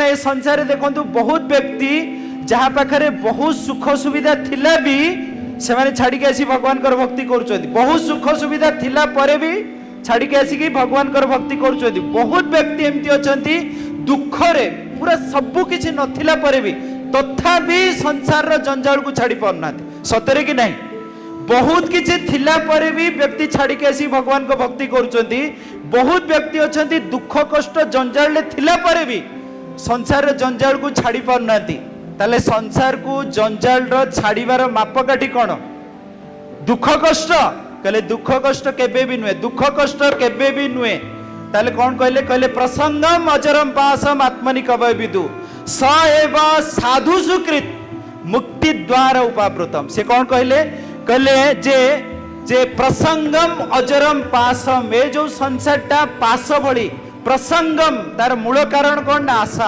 कारण ए संसार देखो बहुत व्यक्ति जहाँ पाखे बहुत सुख सुविधा थिला भी से माने छाड़ी के आसी भगवान कर भक्ति करुछथि। बहुत सुख सुविधा थिला परे भी छाड़ी के आसी भगवान कर भक्ति करुछथि। बहुत व्यक्ति एमती अछंती दुख रे पूरा सबु किछि नथिला परे भी तथापि संसार रो जंजाल को छाड़ी पारनाथि। सतरे कि नहीं? बहुत किछि थिला परे भी व्यक्ति छाड़ी के आसी भगवान को भक्ति करुछथि। बहुत व्यक्ति अछंती दुख कष्ट जंजाल ले थिला परे भी संसार रो जंजाल को छाड़ी पारनाथि। ताले संसार को जंजाल रो छाड़ीबार मापकाठी कौन? दुख कष्ट कहले दुख कष्ट केबे भी नुहे, दुख कष्ट केबे भी नुहे। ताले कौन कहले? कहले प्रसंगम अजरम पासम आत्मनि कवय विदु स एव साधु सुकृत मुक्ति द्वार उपावृतम। से कौन कहले? कहले जे प्रसंगम अजरम पासम, ए जो संसारटा पास भली प्रसंगम तार मूल कारण कौन ना? आशा।